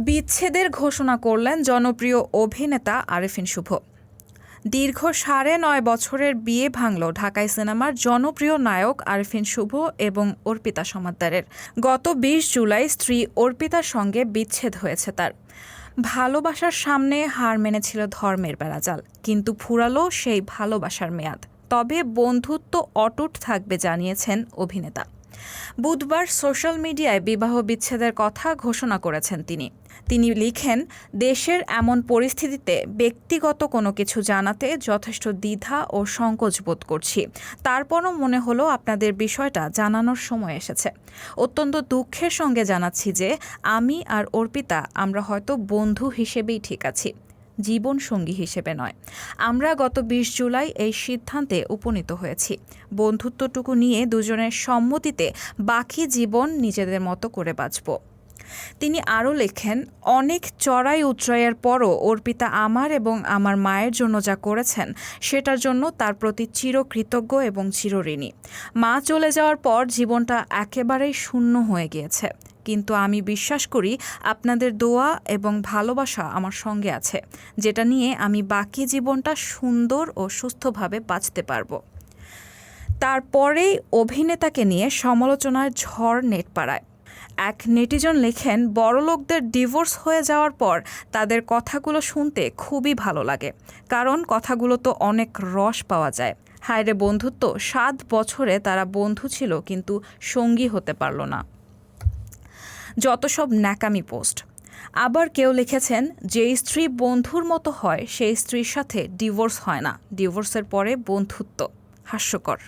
বিচ্ছেদের ঘোষণা করলেন জনপ্রিয় অভিনেতা আরেফিন শুভ। দীর্ঘ ৯.৫ বছরের বিয়ে ভাঙল ঢাকাই সিনেমার জনপ্রিয় নায়ক আরেফিন শুভ এবং অর্পিতা সমাদ্দারের। গত ২০ জুলাই স্ত্রী অর্পিতার সঙ্গে বিচ্ছেদ হয়েছে তার। ভালোবাসার সামনে হার মেনেছিল ধর্মের বেড়াজাল, কিন্তু ফুরালো সেই ভালোবাসার মেয়াদ। তবে বন্ধুত্ব অটুট থাকবে জানিয়েছেন অভিনেতা। বুধবার সোশ্যাল মিডিয়ায় বিবাহ বিচ্ছেদের কথা ঘোষণা করেছেন তিনি লিখেন, দেশের এমন পরিস্থিতিতে ব্যক্তিগত কোনো কিছু জানাতে যথেষ্ট দ্বিধা ও সংকোচ বোধ করছি। তারপরও মনে হলো আপনাদের বিষয়টা জানানোর সময় এসেছে। অত্যন্ত দুঃখের সঙ্গে জানাচ্ছি যে আমি আর অর্পিতা আমরা হয়তো বন্ধু হিসেবেই ঠিক আছি, জীবনসঙ্গী হিসেবে নয়। আমরা গত ২০ জুলাই এই সিদ্ধান্তে উপনীত হয়েছি। বন্ধুত্বটুকু নিয়ে দুজনের সম্মতিতে বাকি জীবন নিজেদের মতো করে বাঁচব। তিনি আরও লেখেন, অনেক চড়াই উতরাইয়ের পরও অর্পিতা আমার এবং আমার মায়ের জন্য যা করেছেন সেটার জন্য তার প্রতি চিরকৃতজ্ঞ এবং চিরঋণী। মা চলে যাওয়ার পর জীবনটা একেবারেই শূন্য হয়ে গিয়েছে, কিন্তু আমি বিশ্বাস করি আপনাদের দোয়া এবং ভালোবাসা আমার সঙ্গে আছে, যেটা নিয়ে আমি বাকি জীবনটা সুন্দর ও সুস্থভাবে বাঁচতে পারব। তারপরেই অভিনেতাকে নিয়ে সমালোচনার ঝড় নেটপাড়ায়। এক নেটিজন লেখেন, বড়লোকদের ডিভোর্স হয়ে যাওয়ার পর তাদের কথাগুলো শুনতে খুবই ভালো লাগে, কারণ কথাগুলো তো অনেক রস পাওয়া যায়। হায়রে বন্ধুত্ব, ৭ বছরে তারা বন্ধু ছিল কিন্তু সঙ্গী হতে পারল না। যত সব ন্যাকামি পোস্ট। আবার কেউ লিখেছেন, যে স্ত্রী বন্ধুর মতো হয় সেই স্ত্রীর সাথে ডিভোর্স হয় না, ডিভোর্সের পরে বন্ধুত্ব। হাস্যকর।